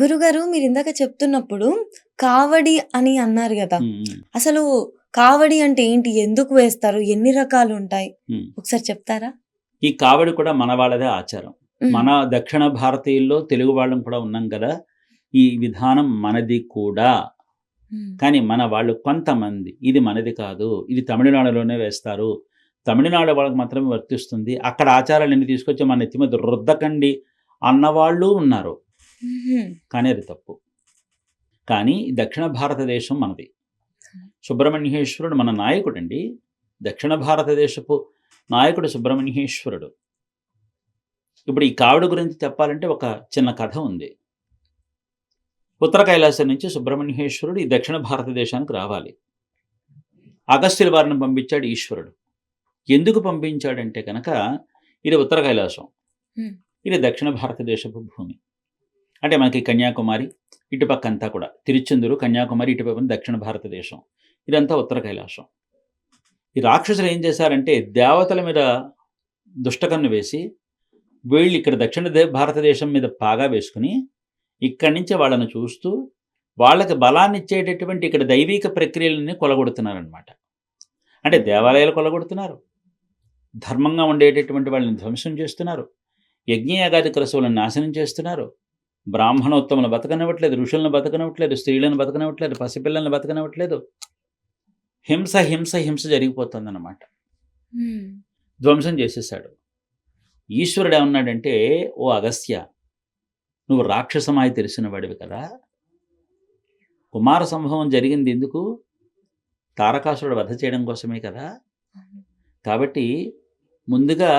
గురుగారు మీరిందాక చెప్తున్నప్పుడు కావడి అని అన్నారు గదా! హ్మ్. హ్మ్. అసలు కావడి అంటే ఏంటి? ఎందుకు వేస్తారు? ఎన్ని రకాలుంటాయి? హ్మ్. ఒకసారి చెప్తారా? ఈ కావడి కూడా మన వాళ్ళదే ఆచారం. హ్మ్. మన దక్షిణ భారతీయుల్లో తెలుగు వాళ్ళం కూడా ఉన్నాం కదా! ఈ విధానం మనది కూడా. హ్మ్. కానీ మన వాళ్ళు కొంతమంది ఇది మనది కాదు. ఇది తమిళనాడులోనే వేస్తారు. తమిళనాడు వాళ్ళకి మాత్రమే వర్తిస్తుంది. అక్కడ ఆచారాలన్నీ తీసుకొచ్చి మన నెత్తి మీద రుద్దకండి అన్నవాళ్ళు ఉన్నారు. హుహు. కానీ అది తప్పు. కానీ ఈ దక్షిణ భారతదేశం మనది. సుబ్రహ్మణ్యేశ్వరుడు మన నాయకుడండి. దక్షిణ భారతదేశపు నాయకుడు సుబ్రహ్మణ్యేశ్వరుడు. ఇప్పుడు ఈ కావడి గురించి చెప్పాలంటే ఒక చిన్న కథ ఉంది. ఉత్తర కైలాసం నుంచి సుబ్రహ్మణ్యేశ్వరుడు ఈ దక్షిణ భారతదేశానికి రావాలి. అగస్త్యుల వారిని పంపించాడు ఈశ్వరుడు. ఎందుకు పంపించాడంటే కనుక ఇది ఉత్తర కైలాసం. హ్మ్. ఇది దక్షిణ భారతదేశపు భూమి. అంటే మనకి కన్యాకుమారి ఇటుపక్క అంతా కూడా తిరుచెందూరు, కన్యాకుమారి ఇటుపక్క దక్షిణ భారతదేశం. ఇదంతా ఉత్తర కైలాసం. ఈ రాక్షసులు ఏం చేశారంటే దేవతల మీద దుష్టకన్ను వేసి వీళ్ళు ఇక్కడ దక్షిణ భారతదేశం మీద పాగా వేసుకుని ఇక్కడి నుంచి వాళ్ళని చూస్తూ వాళ్ళకి బలాన్ని ఇచ్చేటటువంటి ఇక్కడ దైవిక ప్రక్రియలని కొలగొడుతున్నారనమాట. అంటే దేవాలయాలు కొలగొడుతున్నారు, ధర్మంగా ఉండేటటువంటి వాళ్ళని ధ్వంసం చేస్తున్నారు, యజ్ఞయాగాది క్రతువులను నాశనం చేస్తున్నారు, బ్రాహ్మణోత్తములను బతకనివ్వట్లేదు, ఋషులను బతకనివ్వట్లేదు, స్త్రీలను బతకనివ్వట్లేదు, పసిపిల్లల్ని బతకనివ్వట్లేదు. హింస హింస హింస జరిగిపోతుందన్నమాట. హ్మ్. ధ్వంసం చేసేసాడు. ఈశ్వరుడు ఏమన్నాడంటే, ఓ అగస్త్య, నువ్వు రాక్షసమాయి తెలిసిన వాడివి కదా, కుమార సంభవం జరిగింది ఎందుకు? తారకాసురుడు వధ చేయడం కోసమే కదా. కాబట్టి ముందుగా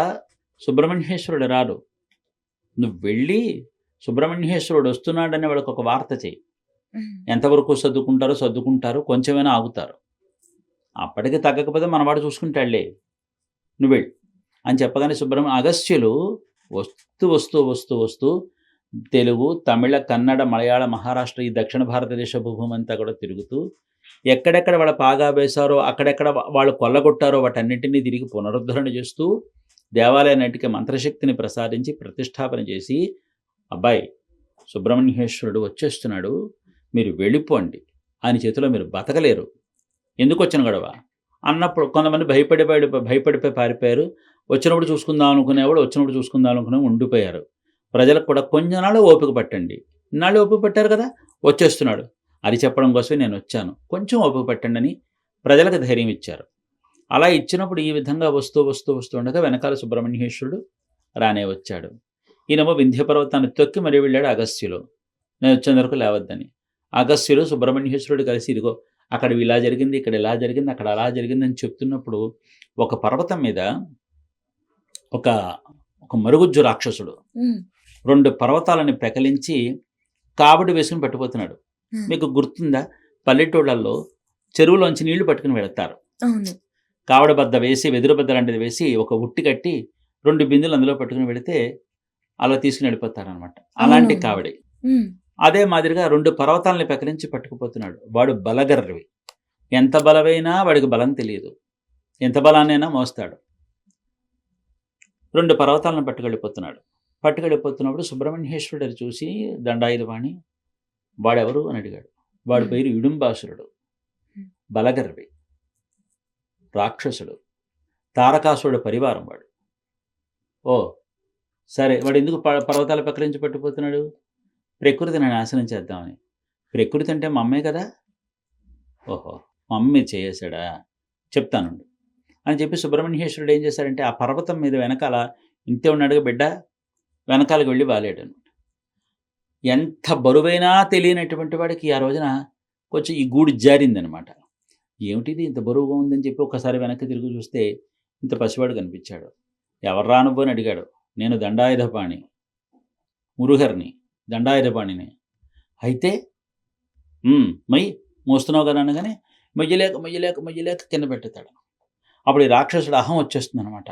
సుబ్రహ్మణ్యేశ్వరుడు రాడు, నువ్వు వెళ్ళి సుబ్రహ్మణ్యేశ్వరుడు వస్తున్నాడని వాళ్ళకి ఒక వార్త చేయి. హ్మ్. ఎంతవరకు సర్దుకుంటారు, కొంచెమైనా ఆగుతారు. అప్పటికి తగ్గకపోతే మనవాడు చూసుకుంటాడులే, నువ్వు వెళ్ళు అని చెప్పగానే అగస్త్యులు వస్తూ వస్తూ వస్తూ వస్తూ తెలుగు, తమిళ, కన్నడ, మలయాళ, మహారాష్ట్ర ఈ దక్షిణ భారతదేశ భూమి అంతా కూడా తిరుగుతూ ఎక్కడెక్కడ వాళ్ళ పాగా వేశారో, అక్కడెక్కడ వాళ్ళు కొల్లగొట్టారో వాటన్నింటినీ తిరిగి పునరుద్ధరణ చేస్తూ దేవాలయాన్నిటికీ మంత్రశక్తిని ప్రసాదించి ప్రతిష్టాపన చేసి, అబ్బాయి సుబ్రహ్మణ్యేశ్వరుడు వచ్చేస్తున్నాడు, మీరు వెళ్ళిపోండి, ఆయన చేతిలో మీరు బతకలేరు, ఎందుకు వచ్చిన గొడవ అన్నప్పుడు కొంతమంది భయపడిపోయి పారిపోయారు. వచ్చినప్పుడు చూసుకుందాం అనుకునేవాడు వచ్చినప్పుడు చూసుకుందాం అనుకునే ఉండిపోయారు. ప్రజలకు కూడా కొంచెం నాళ్ళు ఓపిక పట్టండి. ఇన్నాళ్ళు ఓపిక పట్టారు కదా, వచ్చేస్తున్నాడు అది చెప్పడం కోసమే నేను వచ్చాను, కొంచెం ఓపిక పట్టండి అని ప్రజలకు ధైర్యం ఇచ్చారు. అలా ఇచ్చినప్పుడు ఈ విధంగా వస్తూ వస్తూ వస్తూ ఉండగా వెనకాల సుబ్రహ్మణ్యేశ్వరుడు రానే వచ్చాడు. ఈయనేమో వింధ్య పర్వతాన్ని తొక్కి మరీ వెళ్ళాడు అగస్త్యులు, నేను వచ్చేంత వరకు లేవద్దని. అగస్త్యులు సుబ్రహ్మణ్యేశ్వరుడు కలిసి ఇదిగో అక్కడ ఇలా జరిగింది, ఇక్కడ ఇలా జరిగింది, అక్కడ అలా జరిగింది అని చెప్తున్నప్పుడు ఒక పర్వతం మీద ఒక ఒక మరుగుజ్జు రాక్షసుడు హ్మ్. 2 పర్వతాలని పెకలించి కావడి వేసుకుని పట్టిపోతున్నాడు. హ్మ్. మీకు గుర్తుందా? పల్లెటూళ్ళల్లో చెరువులోంచి నీళ్లు పట్టుకుని వెళతారు. అవును. కావడి బద్ద వేసి, వెదురు బద్ద లాంటిది వేసి, ఒక ఉట్టి కట్టి 2 బిందెలు అందులో పట్టుకుని వెళితే అలా తీసుకుని వెళ్ళిపోతారనమాట. అలాంటి అవునవును. కావడి. హ్మ్. అదే మాదిరిగా 2 పర్వతాలని పెకలించి పట్టుకుపోతున్నాడు. వాడు బలగర్వి. ఎంత బలమైనా వాడికి బలం తెలియదు. ఎంత బలాన్నైనా మోస్తాడు. 2 పర్వతాలను పట్టుకెళ్ళిపోతున్నప్పుడు సుబ్రహ్మణ్యేశ్వరుడు అది చూసి దండాయుధపాణి, వాడెవరు అని అడిగాడు. వాడి హ్మ్. పేరు ఇడుంబాసురుడు. హ్మ్. బలగర్వి, రాక్షసుడు, తారకాసురుడు పరివారం వాడు. ఓ సరే, వాడు ఎందుకు పర్వతాల పెకలించి పట్టిపోతున్నాడు? ప్రకృతిని నాశనం చేద్దామని. ప్రకృతి అంటే మా అమ్మే కదా. ఓహో, మా అమ్మ చేసాడా, చెప్తానుండు అని చెప్పి సుబ్రహ్మణ్యేశ్వరుడు ఏం చేశాడంటే ఆ పర్వతం మీద వెనకాల ఇంతే ఉన్నాడుగా బిడ్డ, వెనకాలకు వెళ్ళి వాలాడు అనమాట. ఎంత బరువైనా తెలియనటువంటి వాడికి ఆ రోజున కొంచెం ఈ గూడు జారిందనమాట. ఏమిటిది ఇంత బరువుగా ఉందని చెప్పి ఒకసారి వెనక్కి తిరిగి చూస్తే ఇంత పసివాడు కనిపించాడు. ఎవర్రా నువ్వు అని అడిగాడు. నేను దండాయుధపాణి, మురుగర్ని, దండాయుధపాణిని. అయితే మై మోస్తున్నావు కదా అనగానే మొయ్యలేక కింద పెట్టుతాడు. అప్పుడు ఈ రాక్షసుడు అహం వచ్చేస్తుంది అనమాట.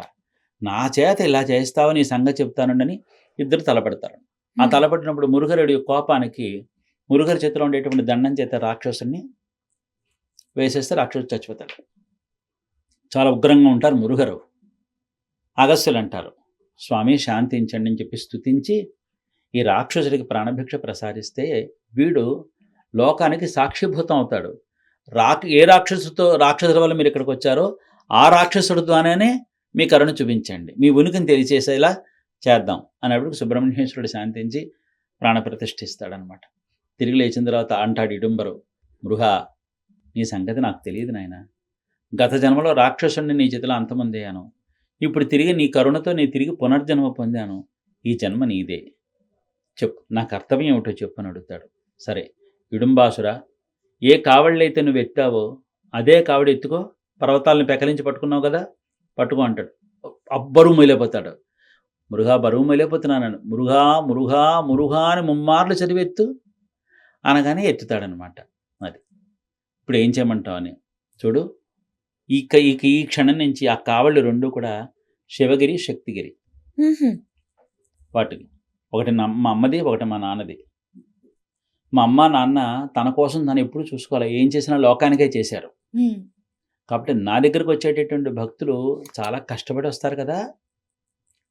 నా చేత ఇలా చేస్తావు, నీ సంగతి చెప్తానండని ఇద్దరు తలపడతారు. ఆ హ్మ్. తలపడినప్పుడు మురుగరుడి కోపానికి మురుగరి చేతిలో ఉండేటువంటి దండం చేత రాక్షసుని వేసేస్తే రాక్షసుడు చచ్చిపోతాడు. చాలా ఉగ్రంగా ఉంటారు మురుగరు. అగస్త్యులు అంటారు, స్వామి శాంతించండి అని చెప్పి స్తుతించి ఈ రాక్షసుడికి ప్రాణభిక్ష ప్రసాదిస్తే వీడు లోకానికి సాక్షిభూతం అవుతాడు. ఏ రాక్షసుల వల్ల మీరు ఇక్కడికి వచ్చారో ఆ రాక్షసుడి ద్వారానే మీ కరుణ చూపించండి, మీ ఉనికిని తెలియచేసేలా చేద్దాం అన్నప్పుడు సుబ్రహ్మణ్యేశ్వరుడు శాంతించి ప్రాణప్రతిష్ఠిస్తాడనమాట. తిరిగి లేచిన తర్వాత అంటాడు ఇడుంబరు, మృహా, నీ సంగతి నాకు తెలియదు నాయన. గత జన్మలో రాక్షసుడిని నీ చేతిలో అంతమొందయ్యాను. ఇప్పుడు తిరిగి నీ కరుణతో నేను తిరిగి పునర్జన్మ పొందాను. ఈ జన్మ నీదే. చెప్పు, నా కర్తవ్యం ఏమిటో చెప్పు అని అడుగుతాడు. సరే ఇడుంబాసురా, ఏ కావళ్ళైతే నువ్వు ఎత్తావో అదే కావడి ఎత్తుకో. పర్వతాలను పెకలించి పట్టుకున్నావు కదా, పట్టుకో అంటాడు. బరువు మొయిలైపోతాడు. మృగా, బరువు మొయిలైపోతున్నాను. మృగా మృగా మృగా అని ముమ్మార్లు చదివెత్తు అనగానే ఎత్తుతాడనమాట. అది ఇప్పుడు ఏం చేయమంటావు అని చూడు. ఈ క్షణం నుంచి ఆ కావళ్ళు రెండు కూడా శివగిరి, శక్తిగిరి. వాటికి ఒకటి మా అమ్మది, ఒకటి మా నాన్నది. మా అమ్మ నాన్న తన కోసం తను ఎప్పుడు చూసుకోవాలి, ఏం చేసినా లోకానికే చేశారు. కాబట్టి నా దగ్గరకు వచ్చేటటువంటి భక్తులు చాలా కష్టపడి వస్తారు కదా,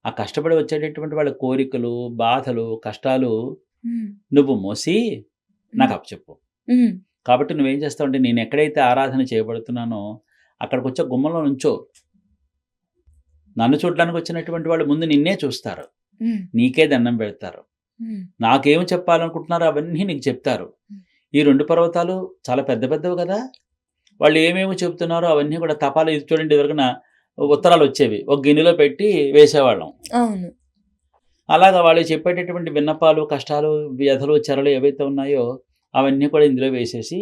ఆ కష్టపడి వచ్చేటటువంటి వాళ్ళ కోరికలు, బాధలు, కష్టాలు నువ్వు మోసి నాకు అప్పచెప్పు. కాబట్టి నువ్వేం చేస్తావు అంటే, నేను ఎక్కడైతే ఆరాధన చేయబడుతున్నానో అక్కడికి వచ్చే గుమ్మంలో నుంచో. నన్ను చూడడానికి వచ్చినటువంటి వాళ్ళు ముందు నిన్నే చూస్తారు, నీకే దండం పెడతారు, నాకేమి చెప్పాలనుకుంటున్నారో అవన్నీ నీకు చెప్తారు. ఈ 2 పర్వతాలు చాలా పెద్ద పెద్దవి కదా, వాళ్ళు ఏమేమి చెప్తున్నారో అవన్నీ కూడా తపాలు. ఇది చూడండి, ఎవరికైన ఉత్తరాలు వచ్చేవి, ఒక గిన్నెలో పెట్టి వేసేవాళ్ళం. అవును. అలాగా వాళ్ళు చెప్పేటటువంటి విన్నపాలు, కష్టాలు, వ్యధలు, చెరలు ఏవైతే ఉన్నాయో అవన్నీ కూడా ఇందులో వేసేసి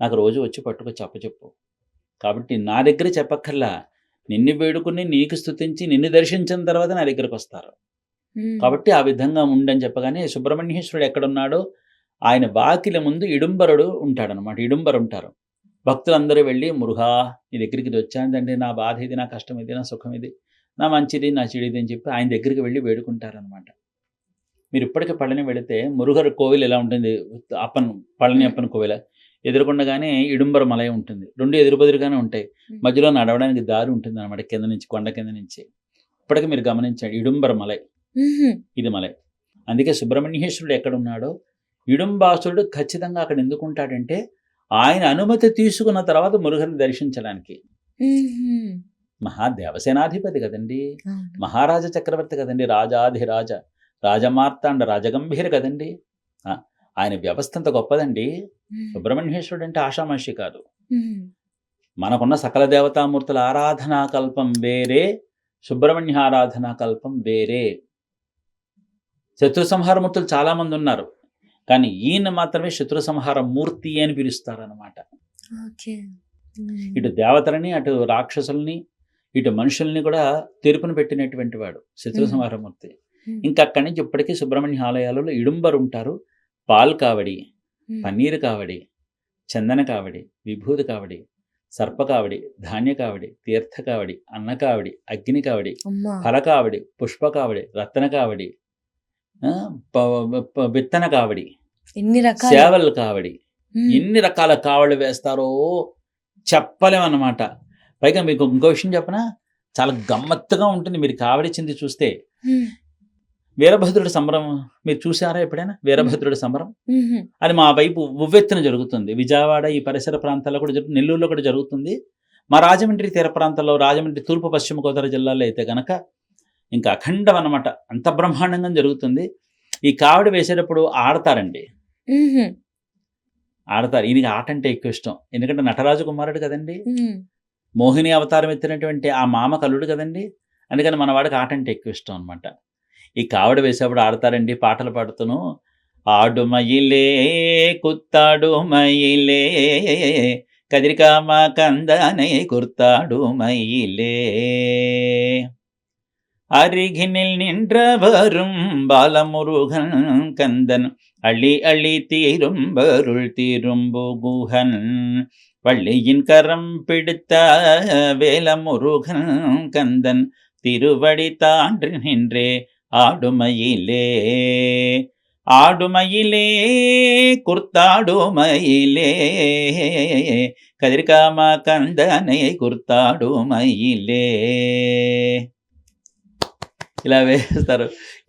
నాకు రోజు వచ్చి పట్టుకొచ్చి అప్పచెప్పు. కాబట్టి నా దగ్గర చెప్పక్కర్లా, నిన్ను వేడుకుని, నీకు స్తుతించి, నిన్ను దర్శించిన తర్వాత నా దగ్గరకు వస్తారు. కాబట్టి ఆ విధంగా ఉండని చెప్పగానే సుబ్రహ్మణ్యేశ్వరుడు ఎక్కడున్నాడో ఆయన వాకిలి ముందు ఇడుంబరుడు ఉంటాడనమాట. ఇడుంబరు ఉంటారు. భక్తులందరూ వెళ్ళి, మురుగా నీ దగ్గరికి ఇది వచ్చానంటే నా బాధ ఇది, నా కష్టం ఇది, నా సుఖం ఇది, నా మంచిది, నా చెడిది అని చెప్పి ఆయన దగ్గరికి వెళ్ళి వేడుకుంటారనమాట. మీరు ఇప్పటికీ పళని వెళితే మురుగరు కోవిల్ ఎలా ఉంటుంది, పళని అప్పన్ కోవిల ఎదురుకుండగానే ఇడుంబర మలయ ఉంటుంది. 2 ఎదురుబెదురుగానే ఉంటాయి, మధ్యలో నడవడానికి దారి ఉంటుంది అనమాట, కింద నుంచి, కొండ కింద నుంచి. ఇప్పటికీ మీరు గమనించండి, ఇడుంబర మలై, ఇది మలై. అందుకే సుబ్రహ్మణ్యేశ్వరుడు ఎక్కడున్నాడో ఇడుంబాసురుడు ఖచ్చితంగా అక్కడ ఎందుకు ఉంటాడంటే, ఆయన అనుమతి తీసుకున్న తర్వాత మురుగని దర్శించడానికి. మహాదేవసేనాధిపతి కదండి, మహారాజ చక్రవర్తి కదండి, రాజాధిరాజ, రాజమార్తాండ, రాజగంభీర కదండి. ఆయన వ్యవస్థ అంత గొప్పదండి. సుబ్రహ్మణ్యేశ్వరుడు అంటే ఆషామాషి కాదు. మనకున్న సకల దేవతామూర్తుల ఆరాధనా కల్పం వేరే, సుబ్రహ్మణ్య ఆరాధనా కల్పం వేరే. శత్రు సంహారమూర్తులు చాలామంది ఉన్నారు, కానీ ఈయన మాత్రమే శత్రు సంహార మూర్తి అని పిలుస్తారనమాట. ఇటు దేవతలని, అటు రాక్షసుల్ని, ఇటు మనుషుల్ని కూడా తీర్పును పెట్టినటువంటి వాడు శత్రు సంహారమూర్తి. ఇంకా అక్కడి నుంచి ఇప్పటికీ సుబ్రహ్మణ్య ఆలయాలలో ఇడుంబరు ఉంటారు. పాల్ కావడి, పన్నీరు కావడి, చందన కావడి, విభూతి కావడి, సర్ప కావడి, ధాన్య కావడి, తీర్థ కావడి, అన్న కావడి, అగ్ని కావడి, ఫల కావడి, పుష్ప కావడి, రత్న కావడి, విత్తన కావడి, సేవలు కావడి, ఎన్ని రకాల కావళ్ళు వేస్తారో చెప్పలేమన్నమాట. పైగా మీకు ఇంకో విషయం చెప్పనా, చాలా గమ్మత్తుగా ఉంటుంది మీరు కావడి చింది చూస్తే. వీరభద్రుడి సంబరం మీరు చూసారా ఎప్పుడైనా? వీరభద్రుడి సంబరం అది మా వైపు ఉవ్వెత్తున జరుగుతుంది. విజయవాడ ఈ పరిసర ప్రాంతాల్లో కూడా జరుగుతుంది, నెల్లూరులో కూడా జరుగుతుంది. మా రాజమండ్రి తీర ప్రాంతాల్లో, రాజమండ్రి తూర్పు పశ్చిమ గోదావరి జిల్లాలో అయితే కనుక ఇంకా అఖండం అన్నమాట, అంత బ్రహ్మాండంగా జరుగుతుంది. ఈ కావడి వేసేటప్పుడు ఆడతారండి, ఆడతారు. ఈయనకి ఆట అంటే ఎక్కువ ఇష్టం, ఎందుకంటే నటరాజు కుమారుడు కదండి, మోహిని అవతారం ఎత్తినటువంటి ఆ మామ కల్లుడు కదండి, అందుకని మన వాడికి ఆట అంటే ఎక్కువ ఇష్టం అనమాట. ఈ కావడి వేసేప్పుడు ఆడతారండి, పాటలు పాడుతూను. ఆడు మయిలే కుత్తాడు మయిలే, కదిరికామ కందనే కుర్తాడు మయిలే, அருகினில் நின்றவரும் பாலமுருகன் கந்தன் அள்ளி அள்ளி தீரும்பருள் தீரும்புகுகன், வள்ளியின் கரம் பிடித்த வேலமுருகன் கந்தன் திருவடி தாண்டு நின்றே ஆடுமயிலே, ஆடுமயிலே குர்த்தாடுமயிலே, கதிர்காம கந்தனை குர்த்தாடுமயிலே. ఇలా వేస్తారు.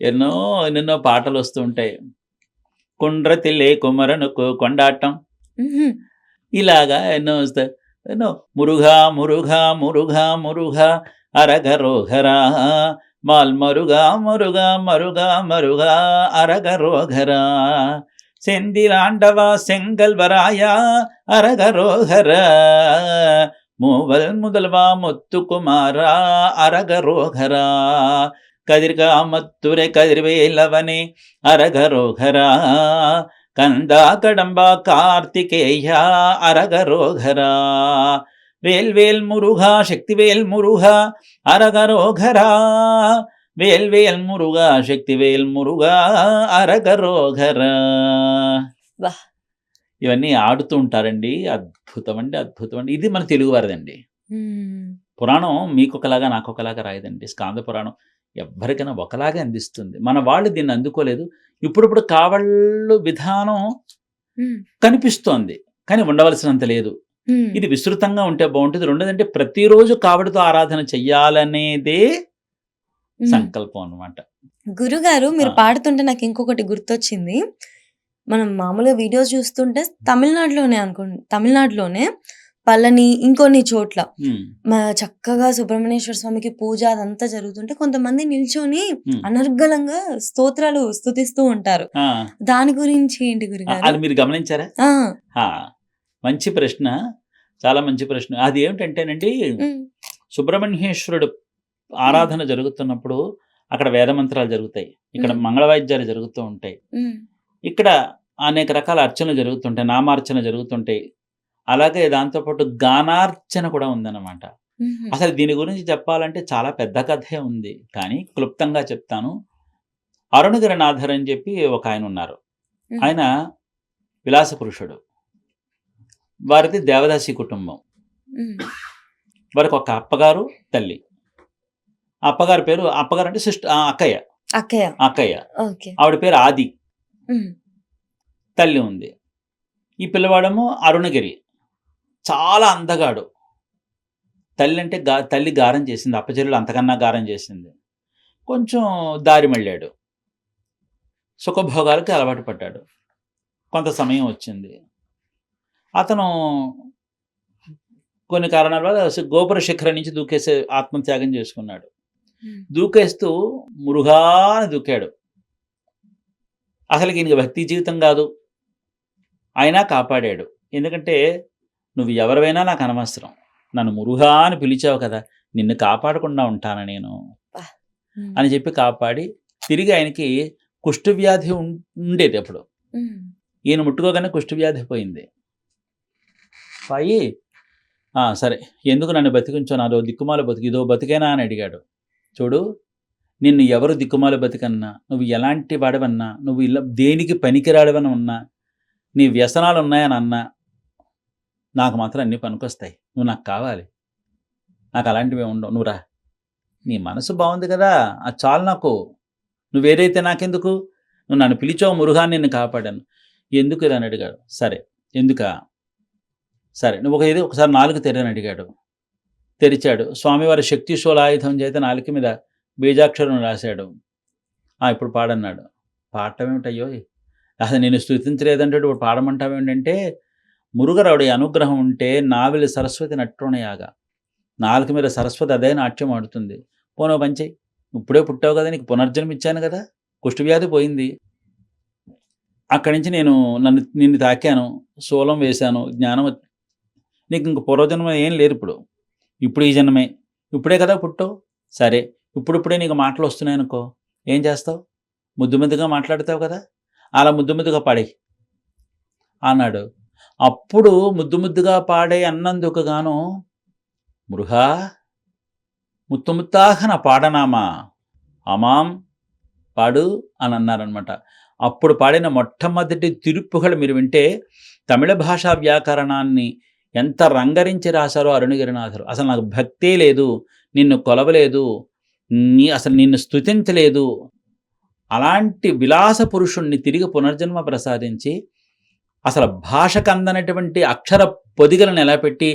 ఎన్నెన్నో పాటలు వస్తూ ఉంటాయి. కుండ్రతిల్లే కుమరనుకు కొండాటం, హుహు. ఇలాగా ఎన్నో వస్తాయి. ఎన్నో మురుఘా మురుఘా మురుఘా మురుఘా అరగరోఘరా మాల్మరుగా మరుగా మరుగా మరుగా అరగరోఘరా సెందిలాండవ செங்கல்வராய அரகரோகர மூவல் முதல்வா முத்துக்குமாரா அரகரோகரா கதிர்காமத்துரை கதிர்வேலவனே அரகரோகரா கந்தா கடம்பா கார்த்திகேயா அரகரோகரா வேல்வேல் முருகா சக்திவேல் முருகா அரகரோகரா వేల్వేల్ మురుగా శక్తివేల్ మురుగా అరగరోఘరా. వాహ్! ఇవన్నీ ఆడుతూ ఉంటారండి. అద్భుతం అండి, అద్భుతం అండి. ఇది మన తెలుగు వారిదండి. పురాణం మీకొకలాగా నాకొకలాగా రాయదండి. స్కాంద పురాణం ఎవ్వరికైనా ఒకలాగే అందిస్తుంది. మన వాళ్ళు దీన్ని అందుకోలేదు. ఇప్పుడిప్పుడు కావళ్ళు విధానం కనిపిస్తోంది, కానీ ఉండవలసినంత లేదు. ఇది విస్తృతంగా ఉంటే బాగుంటుంది. రెండోదంటే ప్రతిరోజు కావడితో ఆరాధన చెయ్యాలనేదే సంకల్పం అన్నమాట. గురుగారు మీరు పాడుతుంటే నాకు ఇంకొకటి గుర్తొచ్చింది. మనం మామూలుగా వీడియోస్ చూస్తుంటే తమిళనాడులోనే పళని ఇంకొన్ని చోట్ల చక్కగా సుబ్రహ్మణ్యేశ్వర స్వామికి పూజ అదంతా జరుగుతుంటే కొంతమంది నిల్చొని అనర్గళంగా స్తోత్రాలు స్తుతిస్తూ ఉంటారు. దాని గురించి ఏంటి గురుగారు? అది మీరు గమనించారా? మంచి ప్రశ్న, చాలా మంచి ప్రశ్న. అది ఏమిటంటేనండి, సుబ్రహ్మణ్యేశ్వరుడు ఆరాధన జరుగుతున్నప్పుడు అక్కడ వేద మంత్రాలు జరుగుతాయి, ఇక్కడ మంగళవాయిద్యాలు జరుగుతూ ఉంటాయి, ఇక్కడ అనేక రకాల అర్చనలు జరుగుతుంటాయి, నామార్చన జరుగుతుంటాయి. అలాగే దాంతోపాటు గానార్చన కూడా ఉందన్నమాట. అసలు దీని గురించి చెప్పాలంటే చాలా పెద్ద కథే ఉంది, కానీ క్లుప్తంగా చెప్తాను. అరుణగిరినాథర్ అని చెప్పి ఒక ఆయన ఉన్నారు. ఆయన విలాస పురుషుడు. వారిది దేవదాసి కుటుంబం. వారికి ఒక అప్పగారు, తల్లి. అప్పగారి పేరు, అప్పగారు అంటే అక్కయ్య. ఆవిడ పేరు ఆది. తల్లి ఉంది. ఈ పిల్లవాడేమో అరుణగిరి, చాలా అందగాడు. తల్లి అంటే తల్లి గారం చేసింది, అప్పచెల్లెలు అంతకన్నా గారం చేసింది. కొంచెం దారి మళ్ళాడు, సుఖభోగాలకి అలవాటు పడ్డాడు. కొంత సమయం వచ్చింది, అతను కొన్ని కారణాల వల్ల గోపుర శిఖరం నుంచి దూకేసే ఆత్మత్యాగం చేసుకున్నాడు. దూకేస్తూ మురుగాని దూకాడు. అసలు ఈయనకి భక్తి జీవితం కాదు, అయినా కాపాడాడు. ఎందుకంటే నువ్వు ఎవరివైనా నాకు అనవసరం, నన్ను మురుగా అని పిలిచావు కదా, నిన్ను కాపాడకుండా ఉంటాను నేను అని చెప్పి కాపాడి, తిరిగి ఆయనకి కుష్ఠవ్యాధి ఉండేది అప్పుడు. ఈయన ముట్టుకోగానే కుష్ఠవ్యాధి పోయింది. పోయి సరే ఎందుకు నన్ను బతికించో, నాదో దిక్కుమాల బతికి, ఇదో బతికేనా అని అడిగాడు. చూడు, నిన్ను ఎవరు దిక్కుమాల బతికన్నా, నువ్వు ఎలాంటి వాడవన్నా, నువ్వు ఇలా దేనికి పనికిరాడవని ఉన్నా, నీ వ్యసనాలు ఉన్నాయని అన్నా, నాకు మాత్రం అన్నీ పనికొస్తాయి. నువ్వు నాకు కావాలి, నాకు అలాంటివి ఉండవు. నువ్వు రా, నీ మనసు బాగుంది కదా, అది చాలు నాకు. నువ్వేదైతే నాకెందుకు, నువ్వు నన్ను పిలిచావు మురుగాన్ని, నిన్ను కాపాడాను. ఎందుకు ఇలా అని అడిగాడు. సరే ఎందుకా, సరే నువ్వు ఒకసారి నాలుగు తెరని అడిగాడు. తెరిచాడు. స్వామివారి శక్తి శూలాయుధం చేత నాలుక మీద బీజాక్షరం రాశాడు. ఇప్పుడు పాడన్నాడు. పాడటం ఏమిటయ్యో, అసలు నేను స్తుతించలేదంటే ఇప్పుడు పాడమంటావేంటంటే, మురుగరావుడి అనుగ్రహం ఉంటే నావిలి సరస్వతి నట్టునయాగా, నాలుక మీద సరస్వతి అదే నాట్యం ఆడుతుంది. పోనో పంచేయి, ఇప్పుడే పుట్టావు కదా, నీకు పునర్జన్మ ఇచ్చాను కదా, కుష్ఠవ్యాధి పోయింది. అక్కడి నుంచి నిన్ను తాకాను, శూలం వేశాను, జ్ఞానం, నీకు ఇంక పూర్వజన్మ ఏం లేరు. ఇప్పుడు ఈ జన్మే, ఇప్పుడే కదా పుట్టావు. సరే ఇప్పుడిప్పుడే నీకు మాటలు వస్తున్నాయి అనుకో, ఏం చేస్తావు? ముద్దు ముద్దుగా మాట్లాడతావు కదా, అలా ముద్దు ముద్దుగా పాడే అన్నాడు. అప్పుడు ముద్దు ముద్దుగా పాడే అన్నందుకు గాను, మురుగా ముత్తు ముత్తాహన పాడనామా అమాం పాడు అని అన్నారనమాట. అప్పుడు పాడిన మొట్టమొదటి తిరుప్పుగలు మీరు వింటే, తమిళ భాషా వ్యాకరణాన్ని ఎంత రంగరించి రాశారో అరుణగిరినాథరు. అసలు నాకు భక్తే లేదు, నిన్ను కొలవలేదు, అసలు నిన్ను స్తుతించలేదు, అలాంటి విలాస పురుషుణ్ణి తిరిగి పునర్జన్మ ప్రసాదించి, అసలు భాషకు అందనటువంటి అక్షర పొదిగలను ఎలా పెట్టి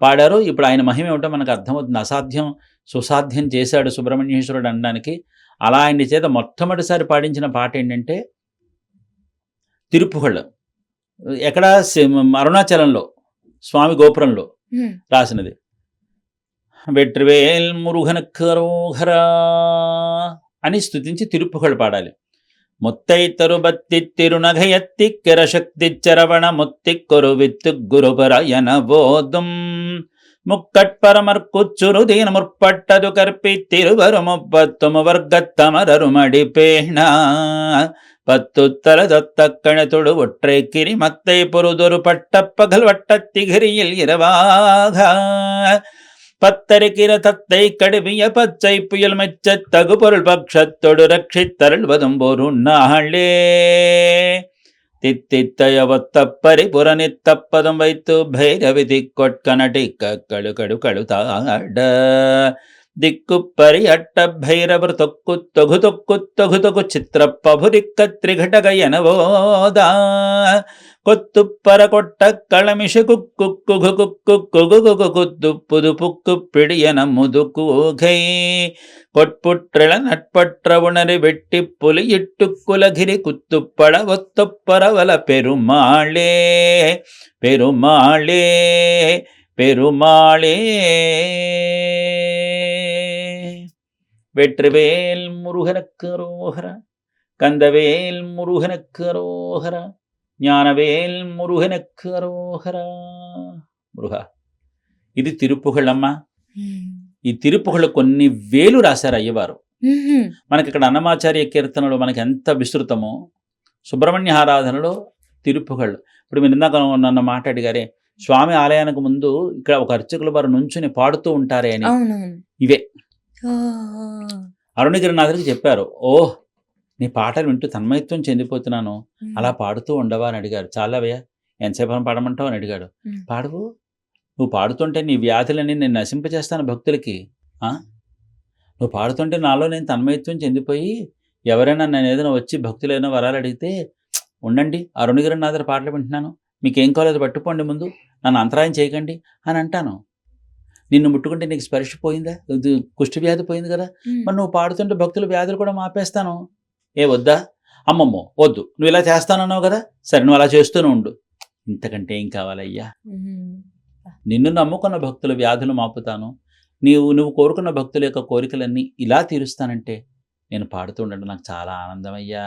పాడారో ఇప్పుడు ఆయన మహిమ ఏమిటో మనకు అర్థమవుతుంది. అసాధ్యం సుసాధ్యం చేశాడు సుబ్రహ్మణ్యేశ్వరుడు అనడానికి అలా ఆయన చేత మొట్టమొదటిసారి పాడించిన పాట ఏంటంటే తిరుపుగళ్. ఎక్కడ అరుణాచలంలో స్వామి గోపురంలో రాసినది. వెట్రివేల్ మురుగనకు అరోహరా అని స్తుతించి తిరుపుగళ్ పాడాలి. ముత్తైతరు బత్తి తిరునగయత్తి కిరశక్తి చరవణ ముత్తికొరు విత్తు గురుపరాయణ బోధం ముక్కట్పరమర్కుచ్చురు దీన ముற்பట్టదు కర్పి తిరువరు ముప్పత్తుము వర్గత్తమరరు మడిపేణ பத்துத்தல தொத்தக்கணத்துடு ஒற்றை கிரி மத்தை பொருதொரு பட்டப்பகல் வட்டத்திகிரியில் இரவாக பத்தரிக்கிற தத்தை கடுவிய பச்சை புயல் மெச்ச தகு பொருள் பக்ஷத்தொடு ரட்சித்தருள்வதும் ஒரு நாளே தித்தித்தய ஒத்தப்பரி புறனித்தப்பதம் வைத்து பைரவிதி கொட்கனடிக்க கழு கடு கழுதாட ದಿಕ್ಕುಪ್ಪರಿ ಅಟ್ಟ ಭೈರವರು ತೊಕ್ಕು ತೊಗು ತೊಕ್ಕು ತೊಗು ತೊಗು ಚಿತ್ರಪ್ಪಭುರಿಕ್ಕ ತ್ರಿಘಟಗಯನವೋದ ಕೊತ್ತುಪ್ಪರ ಕೊಟ್ಟ ಕಳಮಿಷ ಕುಕ್ಕು ಕುಗು ಕುಕ್ಕು ಕುಗು ಕುಗು ಕುದ್ದುಪ್ಪುದು ಪುಕ್ಕು ಪಿಡಿಯನ ಮುದುಕೂಗೈ ಕೊಟ್ಪುಟ್ರಳ ನಟ್ಪಟ್ರ ಉಣರಿ வெட்டி புலி இட்டு குலகிரி குத்துப்பட ஒத்தொப்பரவல பெருமாளே பெருமாளே பெருமாளே வெற்றிவேல் முருகனுக்கு அரோகரா கந்தவேல் முருகனுக்கு அரோகரா ஞானவேல் முருகனுக்கு అరోహరా. మురుగా, ఇది తిరుపుగళ్ళమ్మ. ఈ తిరుపుగళ్ళు కొన్ని వేలు రాశారు అయ్యవారు. మనకి ఇక్కడ అన్నమాచార్య కీర్తనలు మనకి ఎంత విస్తృతమో, సుబ్రహ్మణ్య ఆరాధనలో తిరుపుగళ్ళు. ఇప్పుడు మీరు ఇందాక నన్ను మాట్లాడిగారే, స్వామి ఆలయానికి ముందు ఇక్కడ ఒక అర్చకులు వారు నుంచుని పాడుతూ ఉంటారే అని, ఇవే అరుణగిరినాథుడికి చెప్పారు. ఓహ్, నీ పాటలు వింటూ తన్మయత్వం చెందిపోతున్నాను, అలా పాడుతూ ఉండవా అని అడిగారు. చాలావయ్యా, ఎంతసేపు పాడమంటావు అని అడిగాడు. పాడువు, నువ్వు పాడుతుంటే నీ వ్యాధులని నేను నశింపచేస్తాను భక్తులకి. నువ్వు పాడుతుంటే నాలో నేను తన్మయత్వం చెందిపోయి ఎవరైనా నేను ఏదైనా వచ్చి భక్తులైనా వరాలు అడిగితే, ఉండండి అరుణగిరినాథుడి పాటలు వింటున్నాను, మీకేం కాలేదు పట్టుకోండి, ముందు నన్ను అంతరాయం చేయకండి అని అంటాను. నిన్ను ముట్టుకుంటే నీకు స్పర్శ పోయిందా, కుష్టి వ్యాధి పోయింది కదా, మరి నువ్వు పాడుతుంటే భక్తుల వ్యాధులు కూడా మాపేస్తాను. ఏ వద్దా? అమ్మమ్మో వద్దు, నువ్వు ఇలా చేస్తానన్నావు కదా, సరే నువ్వు అలా చేస్తూనే ఉండు, ఇంతకంటే ఏం కావాలయ్యా? నిన్ను నమ్ముకున్న భక్తుల వ్యాధులు మాపుతాను, నువ్వు కోరుకున్న భక్తుల యొక్క కోరికలన్నీ ఇలా తీరుస్తానంటే నేను పాడుతూ ఉండడం నాకు చాలా ఆనందమయ్యా.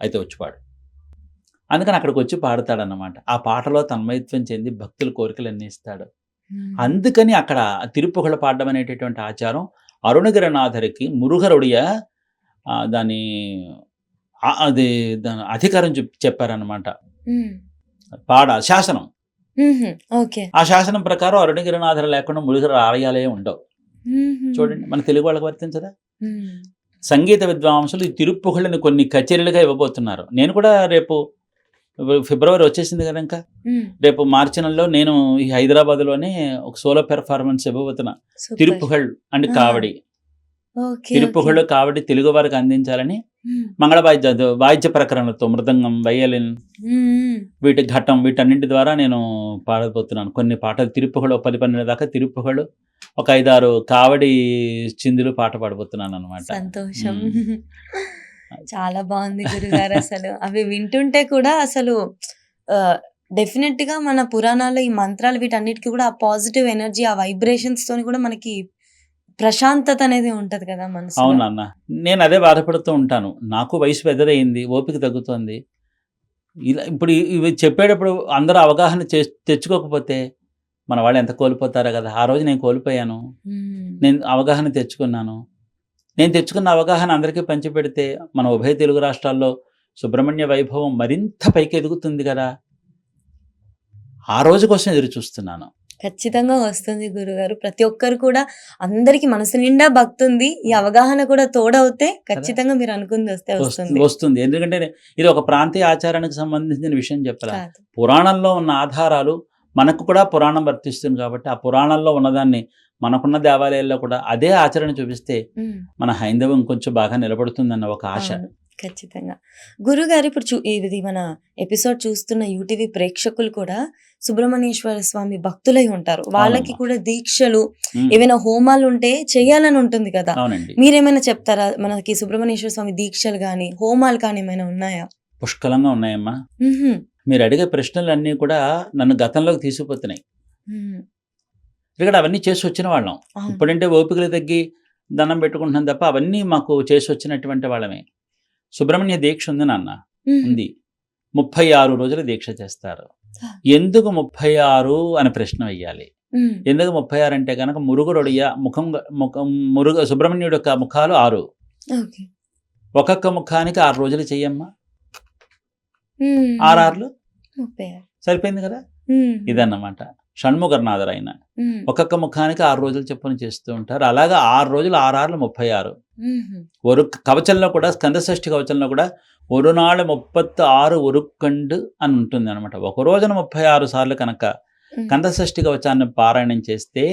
అయితే వచ్చి పాడు. అందుకని అక్కడికి వచ్చి పాడతాడన్నమాట. ఆ పాటలో తన్మయత్వం చెంది భక్తుల కోరికలన్నీ ఇస్తాడు. అందుకని అక్కడ తిరుపుగళ పాడడం అనేటటువంటి ఆచారం అరుణగిరినాథరికి మురుగరుడియ దాని అధికారం చెప్పారనమాట. శాసనం. ఆ శాసనం ప్రకారం అరుణగిరినాథుడు లేకుండా మురుగరు ఆలయాలే ఉండవు. చూడండి, మన తెలుగు వాళ్ళకి వర్తించదా? సంగీత విద్వాంసులు ఈ తిరుపుగళ్ళని కొన్ని కచేరీలుగా ఇవ్వబోతున్నారు. నేను కూడా రేపు ఫిబ్రవరి వచ్చేసింది కదా, ఇంకా రేపు మార్చి నెలలో నేను ఈ హైదరాబాద్లోనే ఒక సోలో పెర్ఫార్మెన్స్ ఇవ్వబోతున్నా. తిరుపుగళ్ అంటే కావడి. తిరుపుగళ్ళు కావడి తెలుగు వారికి అందించాలని మంగళ వాయిద్య ప్రకరణలతో మృదంగం, వయలిన్, వీటి ఘట్టం, వీటన్నింటి ద్వారా నేను పాడబోతున్నాను. కొన్ని పాటలు తిరుపుగళ్ళు 10-12 దాకా తిరుపుగళ్ళు, ఒక 5-6 కావడి చిందులు పాట పాడబోతున్నాను అనమాట. సంతోషం. చాలా బాగుంది గురుగారు. అసలు అవి వింటుంటే కూడా అసలు డెఫినెట్ గా మన పురాణాలు, ఈ మంత్రాలు, వీటన్నిటికీ కూడా ఆ పాజిటివ్ ఎనర్జీ, ఆ వైబ్రేషన్స్ తోని కూడా మనకి ప్రశాంతత అనేది ఉంటది కదా మనసు. అవునన్న, నేను అదే బాధపడుతూ ఉంటాను. నాకు వయసు పెద్దదయింది, ఓపిక తగ్గుతుంది. ఇలా ఇప్పుడు ఇవి చెప్పేటప్పుడు అందరూ అవగాహన తెచ్చుకోకపోతే మన వాళ్ళు ఎంత కోల్పోతారో కదా. ఆ రోజు నేను కోల్పోయాను, నేను అవగాహన తెచ్చుకున్నాను. నేను తెచ్చుకున్న అవగాహన అందరికీ పంచిపెడితే మన ఉభయ తెలుగు రాష్ట్రాల్లో సుబ్రహ్మణ్య వైభవం మరింత పైకి ఎదుగుతుంది కదా. ఆ రోజు కోసం ఎదురు చూస్తున్నాను. ఖచ్చితంగా వస్తుంది గురుగారు. ప్రతి ఒక్కరు కూడా, అందరికి మనసు నిండా భక్తి ఉంది, ఈ అవగాహన కూడా తోడవుతే ఖచ్చితంగా మీరు అనుకుంది వస్తుంది. ఎందుకంటే ఇది ఒక ప్రాంతీయ ఆచారానికి సంబంధించిన విషయం చెప్పాలి. పురాణంలో ఉన్న ఆధారాలు మనకు కూడా పురాణం వర్తిస్తుంది కాబట్టి, ఆ పురాణంలో ఉన్నదాన్ని మనకున్న దేవాలయాల్లో కూడా అదే ఆచరణ చూపిస్తే మన హైందవం కొంచెం బాగా నిలబడుతుందన్న ఒక ఆశ. ఖచ్చితంగా. గురుగారు ఇప్పుడు ఇది మన ఎపిసోడ్ చూస్తున్న యూటీవీ ప్రేక్షకులు కూడా సుబ్రహ్మణ్యేశ్వర స్వామి భక్తులై ఉంటారు. వాళ్ళకి అవునమ్మా. కూడా దీక్షలు, ఉమ్, ఏవైనా హోమాలుంటే చేయాలని ఉంటుంది కదా! అవునండి. మీరేమైనా చెప్తారా? మనకి సుబ్రహ్మణ్యేశ్వర స్వామి దీక్షలు గాని, హోమాలు కానీ ఏమైనా ఉన్నాయా? పుష్కలంగా ఉన్నాయమ్మా. హుహు. మీరు అడిగే ప్రశ్నలన్నీ కూడా నన్ను గతంలోకి తీసుకుపోతున్నాయి. హ్మ్. ఇక్కడ అవన్నీ చేసి వచ్చిన వాళ్ళం. అవును. ఇప్పుడంటే ఓపికలు తగ్గి దండం పెట్టుకుంటున్నాం తప్ప అవన్నీ మాకు చేసి వచ్చినటువంటి వాళ్ళమే. సుబ్రహ్మణ్య దీక్ష ఉంది నాన్న, హుహు. ఉంది. 36 రోజులు దీక్ష చేస్తారు. ఎందుకు 36 అని ప్రశ్న వెయ్యాలి. హ్మ్. ఎందుకు 36 అంటే కనుక మురుగుడొడియ మురుగు సుబ్రహ్మణ్యుడి యొక్క ముఖాలు 6. ఓకే. ఒక్కొక్క ముఖానికి 6 రోజులు చెయ్యమ్మా. హ్మ్. 6 ఆరులు 36. సరిపోయింది కదా. హ్మ్. ఇదన్నమాట షణ్ముఖనాథర్ ఆయన. హ్మ్. ఒక్కొక్క ముఖానికి 6 రోజులు చొప్పున చేస్తూ ఉంటారు. అలాగా 6 రోజులు 6 ఆరులు 36. హుహు. ஒரு కవచంలో కూడా స్కందషష్ఠి కవచంలో కూడా ஒரு నాడు 36 ఉరుక్కండు అని ఉంటుంది అనమాట. ఒక రోజున 36 సార్లు కనుక హ్మ్. కందషష్ఠి కవచాన్ని పారాయణం చేస్తే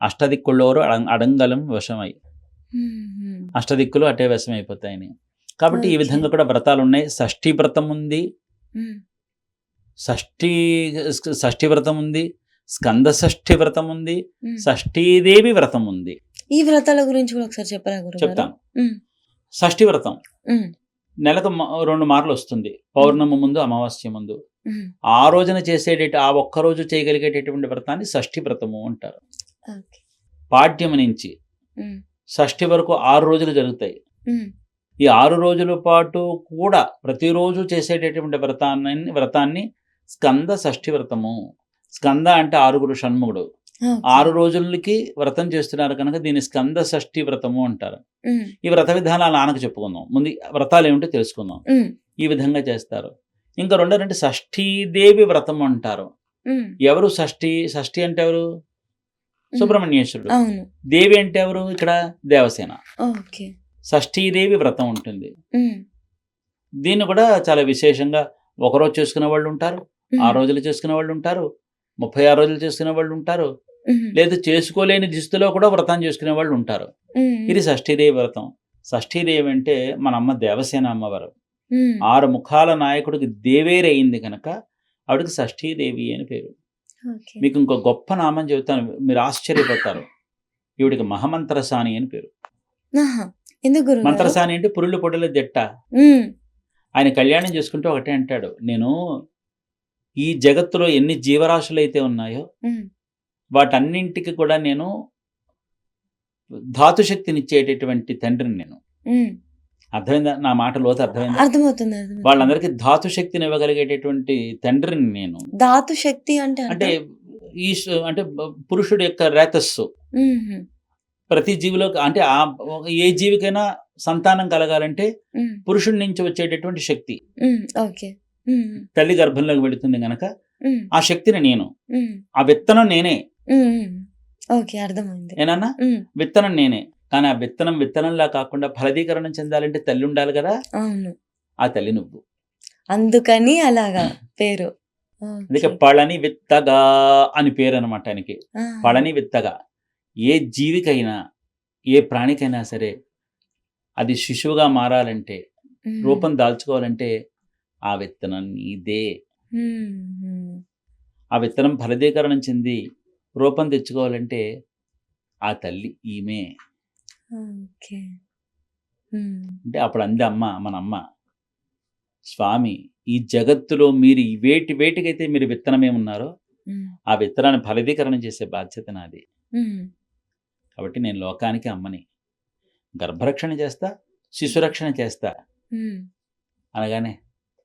అష్టదిక్కుల్లోరు అడంగలం వశమై, హుహు. అష్టదిక్కులు అటే వశమైపోతాయని. కాబట్టి ఈ ఓకే. విధంగా కూడా వ్రతాలు ఉన్నాయి. షష్ఠీ వ్రతం ఉంది, హ్మ్. షష్ఠీ వ్రతం ఉంది, స్కంద షష్ఠి వ్రతం ఉంది, హ్మ్. షష్ఠీదేవి వ్రతం ఉంది. ఈ వ్రతాల గురించి కూడా ఒకసారి చెప్పరా గురుగారు? చెప్తాను. హ్మ్. షష్ఠి వ్రతం హ్మ్. నెలకు 2 మార్లు వస్తుంది. పౌర్ణమి ముందు, అమావాస్య ముందు. హ్మ్. ఆ రోజున ఆ ఒక్కరోజు చేయగలిగేటటువంటి వ్రతాన్ని షష్ఠి వ్రతము అంటారు. ఓకే. పాడ్యం నుంచి హ్మ్. షష్ఠి వరకు 6 రోజులు జరుగుతాయి. హ్మ్. ఈ 6 రోజుల పాటు కూడా ప్రతిరోజు చేసేటటువంటి వ్రతాన్ని స్కంద షష్ఠి వ్రతము. స్కంద అంటే 6 షణ్ముగుడు. ఓకే. 6 రోజులకి వ్రతం చేస్తున్నారు కనుక దీన్ని స్కంద షష్ఠి వ్రతము అంటారు. హ్మ్. ఈ వ్రత విధానాలు నాన్నకు చెప్పుకుందాం. ముందు వ్రతాలు ఏమిటో తెలుసుకుందాం. హ్మ్. ఈ విధంగా చేస్తారు. ఇంకా రెండోదంటే షష్ఠీదేవి వ్రతం అంటారు. హ్మ్. ఎవరు షష్ఠి అంటే ఎవరు? హ్మ్. సుబ్రహ్మణ్యేశ్వరుడు. అవును. దేవి అంటే ఎవరు? ఇక్కడ దేవసేన. ఓకే. షష్ఠీదేవి వ్రతం ఉంటుంది. హ్మ్. దీన్ని కూడా చాలా విశేషంగా ఒకరోజు చేసుకునే వాళ్ళు ఉంటారు, 6 హ్మ్. రోజులు చేసుకునే వాళ్ళు ఉంటారు, 36 రోజులు చేసుకునే వాళ్ళు ఉంటారు, హ్మ్. లేదు చేసుకోలేని దిస్తులో కూడా వ్రతం చేసుకునే వాళ్ళు ఉంటారు. హ్మ్. ఇది షష్ఠీదేవి వ్రతం. షష్ఠీదేవి అంటే మన అమ్మ దేవసేన అమ్మవారు. హ్మ్. 6 ముఖాల నాయకుడికి దేవేరి అయింది కనుక ఆవిడకి షష్ఠీదేవి అని పేరు. ఓకే. మీకు ఇంకో గొప్ప నామం చెబుతాను, మీరు ఆశ్చర్యపోతారు. ఈవిడికి మహమంత్రసాని అని పేరు. ఆహా! ఎందుకు గురుగారు? మంత్రసాని అంటే పురుళ్ళు పొడుల దిట్ట. హ్మ్. ఆయన కళ్యాణం చేసుకుంటూ ఒకటే అంటాడు, నేను ఈ జగత్తులో ఎన్ని జీవరాశులు అయితే ఉన్నాయో హ్మ్. వాటన్నింటికి కూడా నేను ధాతుశక్తినిచ్చేటటువంటి తండ్రిని నేను. హ్మ్. అర్థమైందా? నా మాట లోతు అర్థమైందా? అర్థమవుతుంది. అర్థమవుతుంది. వాళ్ళందరికీ ధాతుశక్తిని ఇవ్వగలిగేటటువంటి తండ్రిని నేను. ధాతు శక్తి అంటే అంటే అర్థం? అంటే పురుషుడి యొక్క రేతస్సు హుహు. ప్రతి జీవిలో అంటే ఏ జీవికైనా సంతానం కలగాలంటే హ్మ్. పురుషుడి నుంచి వచ్చేటటువంటి శక్తి హ్మ్. ఓకే. హ్మ్. తల్లి గర్భంలోకి వెళుతుంది గనక హ్మ్. ఆ శక్తిని నేను, హ్మ్. ఆ విత్తనం నేనే. హ్మ్. హ్మ్. ఓకే. అర్థమైంది. ఏనన్నా? హ్మ్. విత్తనం నేనే. కానీ ఆ విత్తనంలా కాకుండా ఫలదీకరణం చెందాలంటే తల్లి ఉండాలి కదా. అవును. ఆ తల్లి నువ్వు. అందుకని అలాగా పేరు. అందుకే ఓకే. పళని విత్తగా అని పేరు అనమాట ఆయనకి. ఆహా! పళని విత్తగా. ఏ జీవికైనా, ఏ ప్రాణికైనా సరే అది శిశువుగా మారాలంటే, హ్మ్. రూపం దాల్చుకోవాలంటే ఆ విత్తనం నీదే. హుహు. ఆ విత్తనం ఫలదీకరణం చెంది రూపం తెచ్చుకోవాలంటే ఆ తల్లి ఈమె. ఓకే. హ్మ్. అంటే అప్పుడు అంది అమ్మ, మనమ్మ, స్వామి ఈ జగత్తులో మీరు వేటికైతే మీరు విత్తనమే ఉన్నారో హ్మ్. ఆ విత్తనాన్ని ఫలదీకరణం చేసే బాధ్యత నాది. హ్మ్. కాబట్టి నేను లోకానికి అమ్మని. గర్భరక్షణ చేస్తా, శిశురక్షణ చేస్తా హ్మ్. అనగానే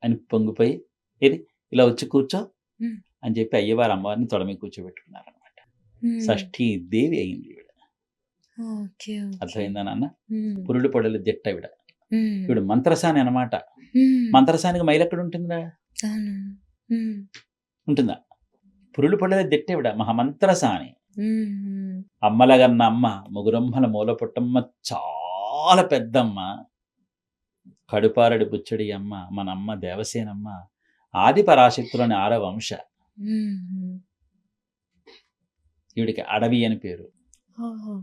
అని పొంగిపోయి ఏది ఇలా వచ్చి కూర్చో హ్మ్. అని చెప్పి అయ్యవారు అమ్మవారిని తొడ మీద కూర్చోబెట్టుకున్నారనమాట. హ్మ్. షష్ఠీ దేవి అయింది ఈవిడ. ఓకే. ఓకే. అర్థమైందా నాన్న? హ్మ్. పురుడు పొడలు దిట్ట ఈవిడ. హ్మ్. ఈవిడ మంత్రసాని అనమాట. హ్మ్. మంత్రసానికి మైలు ఎక్కడ ఉంటుందా? అవును. హ్మ్. ఉంటుందా? పురుడు పొడల దిట్ట ఈవిడ మహామంత్రసాని. హుహు. అమ్మలగన్న అమ్మ, ముగురమ్మల మూల పుట్టమ్మ, చాలా పెద్దమ్మ, కడుపారడి బుచ్చడి అమ్మ, మనమ్మ దేవసేనమ్మ, ఆది పరాశక్తులని 6వ వంశ. హుహు. ఈవిడికి అడవి అని పేరు. ఓహో!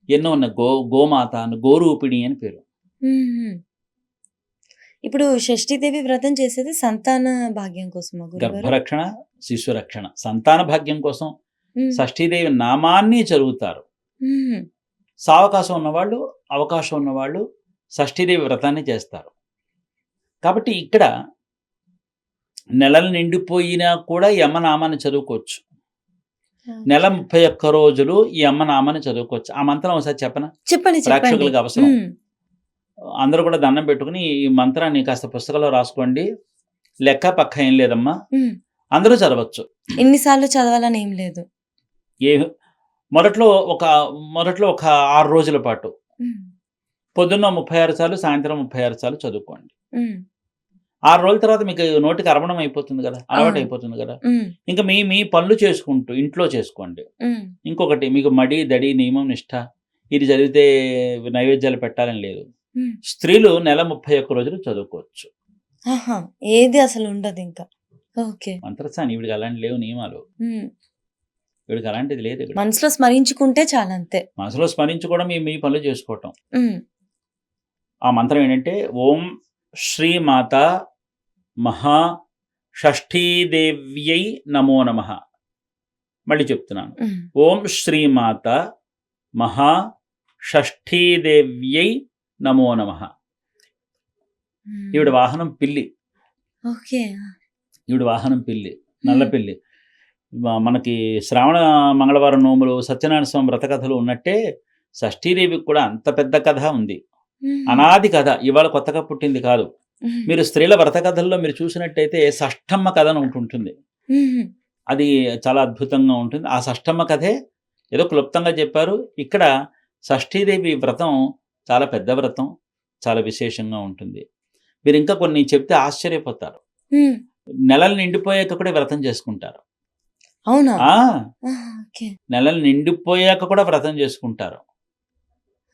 ఎన్నో ఉన్న గోమాత, గోరూపిణి అని పేరు. హుహు. ఇప్పుడు షష్ఠీదేవి వ్రతం చేసేది సంతాన భాగ్యం కోసమా గురుగారు? గర్భరక్షణ, శిశురక్షణ, సంతాన భాగ్యం కోసం ఉమ్, షష్ఠీదేవి నామాన్ని చదువుతారు. ఉమ్, సావకాశం ఉన్నవాళ్ళు, అవకాశం ఉన్నవాళ్ళు షష్ఠీదేవి వ్రతాన్ని చేస్తారు. కాబట్టి ఇక్కడ నెలలు నిండిపోయినా కూడా ఈ అమ్మ నామాన్ని చదువుకోవచ్చు. నెల 31 రోజులు ఈ అమ్మ నామాన్ని చదువుకోవచ్చు. ఆ మంత్రం ఒకసారి చెప్పనా? చెప్పండి చెప్పండి. ప్రేక్షకులకు అవసరం. ఉమ్, అందరూ కూడా దండం పెట్టుకుని ఈ మంత్రాన్ని కాస్త పుస్తకంలో రాసుకోండి. లెక్క పక్క ఏం లేదమ్మా, ఉమ్. అందరూ చదవచ్చు. ఎన్నిసార్లు చదవాలని ఏం లేదు. ఏ మొదట్లో ఒక 6 రోజుల పాటు ఉమ్, పొద్దున్న 36 సార్లు, సాయంత్రం 36 సార్లు చదువుకోండి. ఉమ్, 6 రోజుల తర్వాత మీకు నోటికి అరవడం అయిపోతుంది కదా, అలవాటు ఆ. అయిపోతుంది కదా. ఉమ్, ఇంకా మీ పనులు చేసుకుంటూ ఇంట్లో చేసుకోండి. ఉమ్, ఇంకొకటి, మీకు మడి దడి నియమం నిష్ఠ ఇది చదివితే నైవేద్యాలు పెట్టాలని లేదు. ఉమ్. స్త్రీలు నెల 31 రోజులు చదువుకోవచ్చు. ఆహా, ఏది అసలు ఉండదు ఇంకా. ఓకే. మంత్రస్థాని వీడికి అలాంటి లేవు నియమాలు. ఉమ్, వీడికి అలాంటిది లేదు. ఇక్కడ మనసులో స్మరించుకుంటే చాలా అంతే. మనసులో స్మరించుకోవడం, మీ పనులు చేసుకోవటం. ఉమ్, ఆ మంత్రం ఏంటంటే ఓం శ్రీమాత మహా షష్ఠీదేవ్యై నమో నమః. మళ్ళీ చెప్తున్నాను. ఉమ్, ఓం శ్రీమాత మహా షష్ఠీదేవ్యై నమో నమః. ఉమ్. ఈవిడ వాహనం పిల్లి. ఓకే. ఈవిడ వాహనం పిల్లి, నల్ల పిల్లి. మనకి శ్రావణ మంగళవారం నోములు, సత్యనారాయణ స్వామి వ్రత కథలు ఉన్నట్టే షష్ఠీదేవికి కూడా అంత పెద్ద కథ ఉంది. ఉమ్, అనాది కథ, ఇవాళ కొత్తగా పుట్టింది కాదు. ఉమ్, మీరు స్త్రీల వ్రత కథల్లో మీరు చూసినట్టయితే షష్ఠమ్మ కథ అని ఒకటి ఉంటుంది. ఉమ్, అది చాలా అద్భుతంగా ఉంటుంది. ఆ షష్ఠమ్మ కథే ఏదో క్లుప్తంగా చెప్పారు. ఇక్కడ షష్ఠీదేవి వ్రతం చాలా పెద్ద వ్రతం, చాలా విశేషంగా ఉంటుంది. మీరు ఇంకా కొన్ని చెప్తే ఆశ్చర్యపోతారు. ఉమ్. నెలలు నిండిపోయాక కూడా వ్రతం చేసుకుంటారు. అవునా? ఆ ఆహా, ఓకే. నెలలు నిండిపోయాక కూడా వ్రతం చేసుకుంటారు.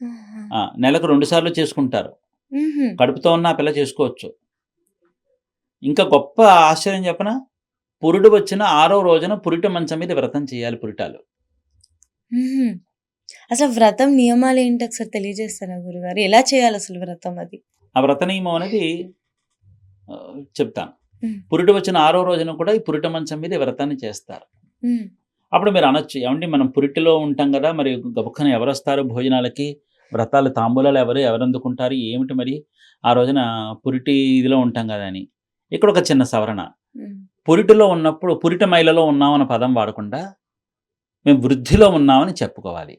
ఆహా. నెలకు 2 సార్లు చేసుకుంటారు. ఉహు. కడుపుతో ఉన్న ఆ పిల్ల చేసుకోవచ్చు. ఇంకా గొప్ప ఆశ్చర్యం చెప్పనా, పురుడు వచ్చిన 6వ రోజున పురిట మంచం మీద వ్రతం చేయాలి. పురిటాలు. ఉహు. అసలు వ్రతం నియమాలు ఏంటి ఒకసారి తెలియజేస్తారా గురుగారు? ఎలా చేయాలి అసలు వ్రతం అది? ఆ వ్రత నియమం అనేది చెప్తాను. ఉమ్, పురిటి వచ్చిన 6వ రోజున కూడా ఈ పురిట మంచం మీద ఈ వ్రతాన్ని చేస్తారు. ఉమ్, అప్పుడు మీరు అనొచ్చు, ఏమండి మనం పురిటిలో ఉంటాం కదా, మరి గబుక్కన ఎవరు వస్తారు భోజనాలకి, వ్రతాలు తాంబూలాలు ఎవరు అందుకుంటారు ఏమిటి మరి ఆ రోజున పురిటి ఇదిలో ఉంటాం కదా అని. ఇక్కడ ఒక చిన్న సవరణ. ఉమ్. పురిటిలో ఉన్నప్పుడు పురిట మైలలో ఉన్నామన్న పదం వాడకుండా మేము వృద్ధిలో ఉన్నామని చెప్పుకోవాలి.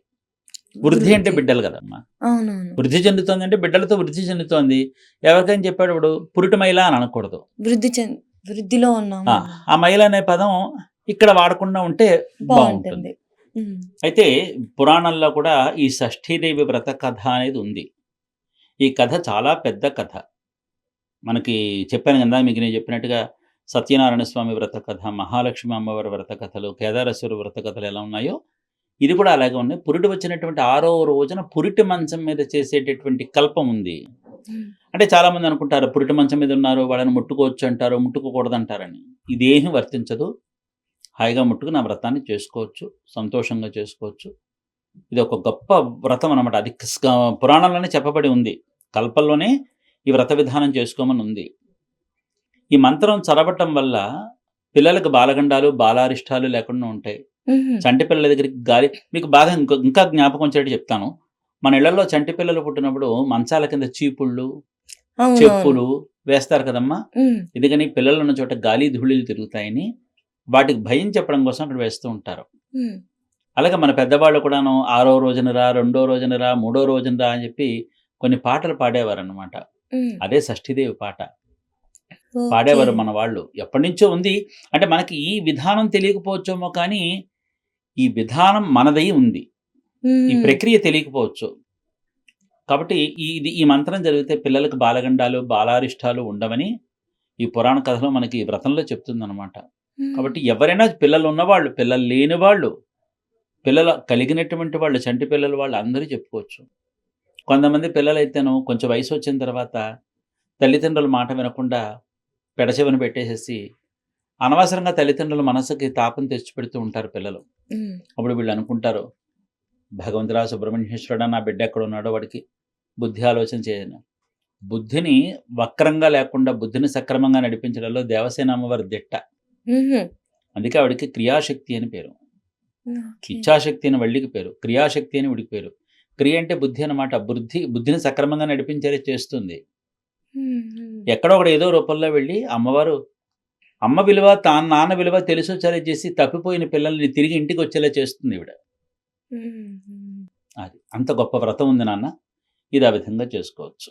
వృద్ధి అంటే బిడ్డలు కదమ్మా. అవునవును. వృద్ధి చెందుతోంది అంటే బిడ్డలతో వృద్ధి చెందుతోంది. ఎవరికైనా చెప్పాడు ఇప్పుడు పురిటి మైల అని అనకూడదు. వృద్ధిలో ఉన్నాము. ఆ మైల అనే పదం ఇక్కడ వాడకుండా ఉంటే బాగుంటుంది. బాగుంటుంది. ఉమ్, అయితే పురాణంలో కూడా ఈ షష్ఠీదేవి వ్రత కథ అనేది ఉంది. ఈ కథ చాలా పెద్ద కథ. మనకి చెప్పాను కదా, మీకు నేను చెప్పినట్టుగా సత్యనారాయణ స్వామి వ్రత కథ, మహాలక్ష్మి అమ్మవారి వ్రత కథలు, కేదారేశ్వర వ్రత కథలు ఎలా ఉన్నాయో ఇది కూడా అలాగే ఉన్నాయి. పురిటి వచ్చినటువంటి 6వ రోజున పురిటి మంచం మీద చేసేటటువంటి కల్పం ఉంది. ఉమ్, అంటే చాలా మంది అనుకుంటారు పురిటి మంచం మీద ఉన్నారు వాళ్ళని ముట్టుకోవచ్చు అంటారు, ముట్టుకోకూడదు అంటారని. ఇదేమీ వర్తించదు. హాయిగా ముట్టుకు నా వ్రతాన్ని చేసుకోవచ్చు, సంతోషంగా చేసుకోవచ్చు. ఇది ఒక గొప్ప వ్రతం అనమాట. అది పురాణంలోనే చెప్పబడి ఉంది. కల్పంలోనే ఈ వ్రత విధానం చేసుకోమని ఉంది. ఈ మంత్రం చదవటం వల్ల పిల్లలకు బాలగండాలు, బాలారిష్టాలు లేకుండా ఉంటాయి. ఉహు. చంటి పిల్లల దగ్గరికి గాలి, మీకు బాగా ఇంకా జ్ఞాపకం వచ్చేటట్టు చెప్తాను. మన ఇళ్లలో చంటి పిల్లలు పుట్టినప్పుడు మంచాల కింద చీపుళ్ళు, అవునవును. చెప్పులు వేస్తారు కదమ్మా. ఉమ్, ఎందుకని పిల్లలు ఉన్న చోట గాలి ధూళిలు తిరుగుతాయని వాటికి భయం చెప్పడం కోసం అక్కడ వేస్తూ ఉంటారు. ఉమ్, అలాగే మన పెద్దవాళ్ళు కూడాను 6వ రోజునరా, 2వ రోజునరా, 3వ రోజునరా అని చెప్పి కొన్ని పాటలు పాడేవారు అనమాట. ఉమ్. అదే షష్ఠీదేవి పాట ఓకే. పాడేవారు మన వాళ్ళు. ఎప్పటి నుంచో ఉంది. అంటే మనకి ఈ విధానం తెలియకపోవచ్చేమో కానీ ఈ విధానం మనదై ఉంది. ఈ ఉమ్, ప్రక్రియ తెలియకపోవచ్చు. కాబట్టి ఈ మంత్రం జరిగితే పిల్లలకు బాలగండాలు, బాలారిష్టాలు ఉండవని ఈ పురాణ కథలో మనకి వ్రతంలో చెప్తుందన్నమాట. ఉమ్. కాబట్టి ఎవరైనా పిల్లలు ఉన్నవాళ్ళు, పిల్లలు లేని వాళ్ళు, పిల్లలు కలిగినటువంటి వాళ్ళు, చంటి పిల్లలు వాళ్ళు అందరూ చెప్పుకోవచ్చు. కొంతమంది పిల్లలైతేను కొంచెం వయసు వచ్చిన తర్వాత తల్లిదండ్రుల మాట వినకుండా పెడచెవిన పెట్టేసేసి అనవసరంగా తల్లిదండ్రుల మనసుకి తాపం తెచ్చిపెడుతూ ఉంటారు పిల్లలు. ఉమ్, అప్పుడు వీళ్ళు అనుకుంటారు, భగవంతుడా సుబ్రహ్మణ్యేశ్వరుడా నా బిడ్డ ఎక్కడ ఉన్నాడో వాడికి బుద్ధి ఆలోచన చేయను. బుద్ధిని వక్రంగా లేకుండా బుద్ధిని సక్రమంగా నడిపించడంలో దేవసేన అమ్మవారి దిట్ట. హుహు. అందుకే ఆవిడకి క్రియాశక్తి అని పేరు. ఓకే. ఇచ్ఛాశక్తి అని వల్లికి పేరు, క్రియాశక్తి అని వీడికి పేరు. క్రియ అంటే బుద్ధి అనమాట. బుద్ధిని సక్రమంగా నడిపించేలా చేస్తుంది. హుహు. ఎక్కడో ఒకడు ఏదో రూపంలో వెళ్ళి అమ్మవారు అమ్మ విలువ నాన్న విలువ తెలిసొచ్చేలా చేసి తప్పిపోయిన పిల్లల్ని తిరిగి ఇంటికి వచ్చేలా చేస్తుంది ఈవిడ. హుహు. అది అంత గొప్ప వ్రతం ఉంది నాన్న. ఇది ఆ విధంగా చేసుకోవచ్చు.